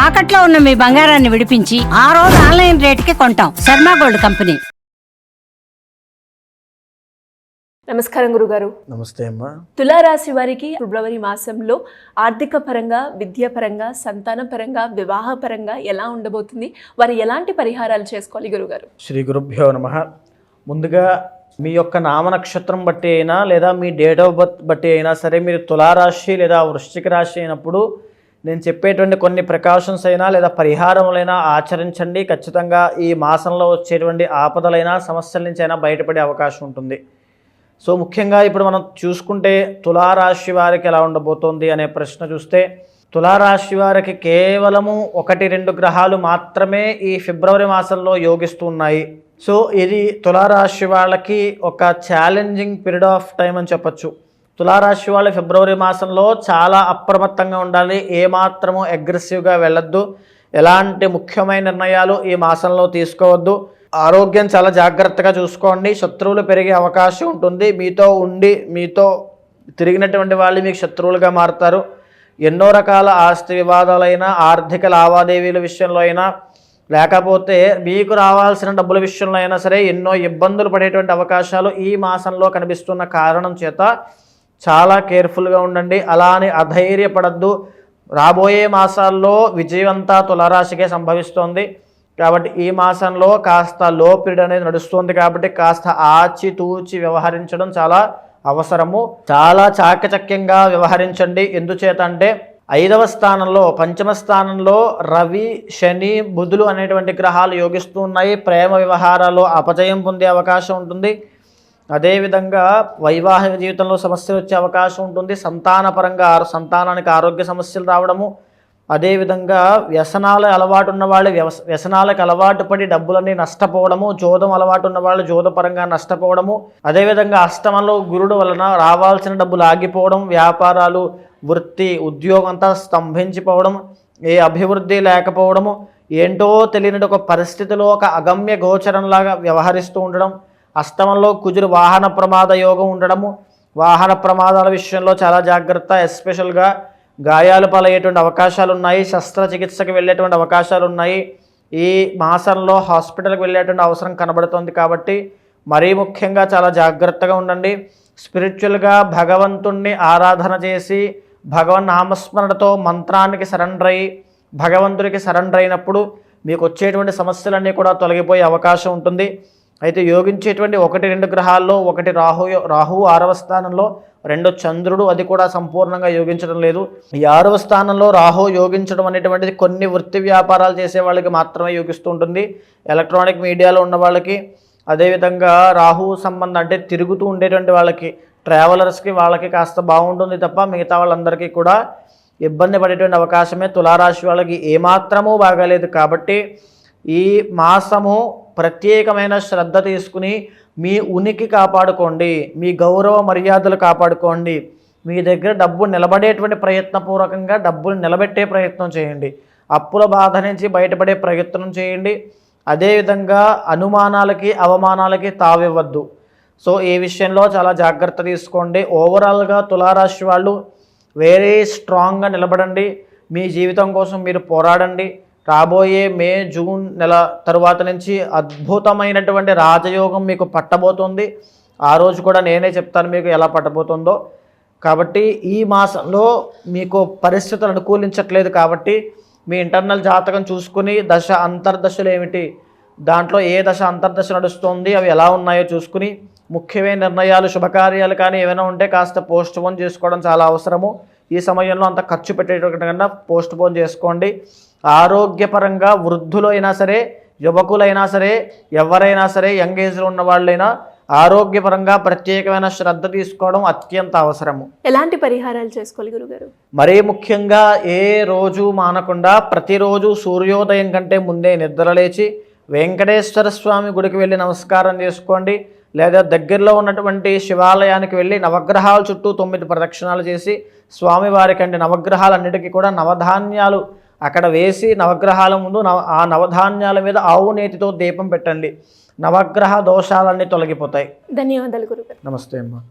తాకట్లో ఉన్న మీ బంగారాన్ని విడిపించి ఆ రోజు ఆన్లైన్ రేటుకి కొంటాం. Sharma gold company. నమస్కారం గురుగారు. నమస్తే అమ్మా. తులారాశి వారికి ఫిబ్రవరి మాసంలో ఆర్థిక పరంగా, విద్యాపరంగా, సంతాన పరంగా, వివాహ పరంగా ఎలా ఉండబోతుంది? వారు ఎలాంటి పరిహారాలు చేసుకోవాలి గురుగారు? శ్రీ గురుభ్యో నమః. ముందుగా మీ యొక్క నామ నక్షత్రం బట్టి అయినా లేదా మీ డేట్ ఆఫ్ బర్త్ బట్టి అయినా సరే మీరు తులారాశి లేదా వృశ్చిక రాశి అయినప్పుడు నేను చెప్పేటువంటి కొన్ని ప్రికాషన్స్ అయినా లేదా పరిహారములైనా ఆచరించండి. ఖచ్చితంగా ఈ మాసంలో వచ్చేటువంటి ఆపదలైనా సమస్యల నుంచి అయినా బయటపడే అవకాశం ఉంటుంది. సో ముఖ్యంగా ఇప్పుడు మనం చూసుకుంటే తులారాశి వారికి ఎలా ఉండబోతోంది అనే ప్రశ్న చూస్తే, తులారాశి వారికి కేవలము 1-2 గ్రహాలు మాత్రమే ఈ ఫిబ్రవరి మాసంలో యోగిస్తున్నాయి. సో ఇది తులారాశి వాళ్ళకి ఒక ఛాలెంజింగ్ పీరియడ్ ఆఫ్ టైం అని చెప్పచ్చు. తులారాశి వాళ్ళు ఫిబ్రవరి మాసంలో చాలా అప్రమత్తంగా ఉండాలి. ఏమాత్రము అగ్రెసివ్గా వెళ్ళొద్దు. ఎలాంటి ముఖ్యమైన నిర్ణయాలు ఈ మాసంలో తీసుకోవద్దు. ఆరోగ్యం చాలా జాగ్రత్తగా చూసుకోండి. శత్రువులు పెరిగే అవకాశం ఉంటుంది. మీతో తిరిగినటువంటి వాళ్ళు మీకు శత్రువులుగా మారుతారు. ఎన్నో రకాల ఆస్తి వివాదాలైనా, ఆర్థిక లావాదేవీల విషయంలో అయినా, లేకపోతే మీకు రావాల్సిన డబ్బుల విషయంలో అయినా సరే ఎన్నో ఇబ్బందులు పడేటువంటి అవకాశాలు ఈ మాసంలో కనిపిస్తున్న కారణం చేత చాలా కేర్ఫుల్గా ఉండండి. అలా అని అధైర్యపడద్దు. రాబోయే మాసాల్లో విజయవంతా తులారాశికే సంభవిస్తోంది. కాబట్టి ఈ మాసంలో కాస్త లో పీరియడ్ అనేది నడుస్తుంది. కాబట్టి కాస్త ఆచితూచి వ్యవహరించడం చాలా అవసరము. చాలా చాకచక్యంగా వ్యవహరించండి. ఎందుచేత అంటే 5వ స్థానంలో, పంచమ స్థానంలో రవి, శని, బుధులు అనేటువంటి గ్రహాలు యోగిస్తూ ఉన్నాయి. ప్రేమ వ్యవహారాల్లో అపజయం పొందే అవకాశం ఉంటుంది. అదేవిధంగా వైవాహిక జీవితంలో సమస్యలు వచ్చే అవకాశం ఉంటుంది. సంతానపరంగా సంతానానికి ఆరోగ్య సమస్యలు రావడము, అదేవిధంగా వ్యసనాల అలవాటు ఉన్న వాళ్ళు వ్యసనాలకు అలవాటు పడి డబ్బులన్నీ నష్టపోవడము, జోదం అలవాటు ఉన్న వాళ్ళు జోదపరంగా నష్టపోవడము, అదేవిధంగా అష్టమంలో గురుడు వలన రావాల్సిన డబ్బులు ఆగిపోవడం, వ్యాపారాలు, వృత్తి, ఉద్యోగం అంతా స్తంభించిపోవడం, ఏ అభివృద్ధి లేకపోవడము, ఏంటో తెలియని ఒక పరిస్థితిలో ఒక అగమ్య గోచరంలాగా వ్యవహరిస్తూ ఉండడం, అష్టమంలో కుజుడు వాహన ప్రమాద యోగం ఉండడము, వాహన ప్రమాదాల విషయంలో చాలా జాగ్రత్త. ఎస్పెషల్గా గాయాలు పాలయ్యేటువంటి అవకాశాలు ఉన్నాయి. శస్త్రచికిత్సకు వెళ్ళేటువంటి అవకాశాలు ఉన్నాయి. ఈ మాసంలో హాస్పిటల్కి వెళ్ళేటువంటి అవసరం కనబడుతుంది. కాబట్టి మరీ ముఖ్యంగా చాలా జాగ్రత్తగా ఉండండి. స్పిరిచువల్గా భగవంతుణ్ణి ఆరాధన చేసి భగవన్ నామస్మరణతో మంత్రానికి సరెండర్ అయ్యి భగవంతుడికి సరెండర్ అయినప్పుడు మీకు వచ్చేటువంటి సమస్యలన్నీ కూడా తొలగిపోయే అవకాశం ఉంటుంది. అయితే యోగించేటువంటి 1-2 గ్రహాల్లో 1 రాహు 6వ స్థానంలో, 2 చంద్రుడు, అది కూడా సంపూర్ణంగా యోగించడం లేదు. ఈ 6వ స్థానంలో రాహు యోగించడం అనేటువంటిది కొన్ని వృత్తి వ్యాపారాలు చేసే వాళ్ళకి మాత్రమే యోగిస్తూ ఉంటుంది. ఎలక్ట్రానిక్ మీడియాలో ఉన్న వాళ్ళకి, అదేవిధంగా రాహు సంబంధం అంటే తిరుగుతూ ఉండేటువంటి వాళ్ళకి, ట్రావెలర్స్కి, వాళ్ళకి కాస్త బాగుంటుంది తప్ప మిగతా వాళ్ళందరికీ కూడా ఇబ్బంది పడేటువంటి అవకాశమే. తులారాశి వాళ్ళకి ఏమాత్రమూ బాగాలేదు. కాబట్టి ఈ మాసము ప్రత్యేకమైన శ్రద్ధ తీసుకుని మీ ఉనికి కాపాడుకోండి, మీ గౌరవ మర్యాదలు కాపాడుకోండి. మీ దగ్గర డబ్బు నిలబడేటువంటి ప్రయత్నపూర్వకంగా డబ్బులు నిలబెట్టే ప్రయత్నం చేయండి. అప్పుల బాధ నుంచి బయటపడే ప్రయత్నం చేయండి. అదేవిధంగా అనుమానాలకి, అవమానాలకి తావివ్వద్దు. సో ఈ విషయంలో చాలా జాగ్రత్త తీసుకోండి. ఓవరాల్గా తులారాశి వాళ్ళు వెరీ స్ట్రాంగ్గా నిలబడండి. మీ జీవితం కోసం మీరు పోరాడండి. రాబోయే మే, జూన్ నెల తరువాత నుంచి అద్భుతమైనటువంటి రాజయోగం మీకు పట్టబోతుంది. ఆ రోజు కూడా నేనే చెప్తాను మీకు ఎలా పట్టబోతుందో. కాబట్టి ఈ మాసంలో మీకు పరిస్థితులు అనుకూలించట్లేదు. కాబట్టి మీ ఇంటర్నల్ జాతకం చూసుకుని దశ అంతర్దశలు ఏమిటి, దాంట్లో ఏ దశ అంతర్దశ నడుస్తుంది, అవి ఎలా ఉన్నాయో చూసుకుని ముఖ్యమైన నిర్ణయాలు, శుభకార్యాలు కానీ ఏమైనా ఉంటే కాస్త పోస్ట్ పోన్ చేసుకోవడం చాలా అవసరము. ఈ సమయంలో అంత ఖర్చు పెట్టేటకన్నా పోస్ట్ పోన్ చేసుకోండి. ఆరోగ్యపరంగా వృద్ధులు అయినా సరే, యువకులైనా సరే, ఎవరైనా సరే, యంగ్ ఏజ్లో ఉన్న వాళ్ళైనా ఆరోగ్యపరంగా ప్రత్యేకమైన శ్రద్ధ తీసుకోవడం అత్యంత అవసరము. ఎలాంటి పరిహారాలు చేసుకోవాలి గురుగారు? మరీ ముఖ్యంగా ఏ రోజు మానకుండా ప్రతిరోజు సూర్యోదయం కంటే ముందే నిద్రలేచి వెంకటేశ్వర స్వామి గుడికి వెళ్ళి నమస్కారం చేసుకోండి. లేదా దగ్గరలో ఉన్నటువంటి శివాలయానికి వెళ్ళి నవగ్రహాల చుట్టూ 9 ప్రదక్షిణాలు చేసి స్వామివారికి అంటే నవగ్రహాలన్నిటికీ కూడా నవధాన్యాలు అక్కడ వేసి నవగ్రహాల ముందు ఆ నవధాన్యాల మీద ఆవు నేతితో దీపం పెట్టండి. నవగ్రహ దోషాలన్నీ తొలగిపోతాయి. ధన్యవాదాలు గురుగారు. నమస్తే అమ్మా.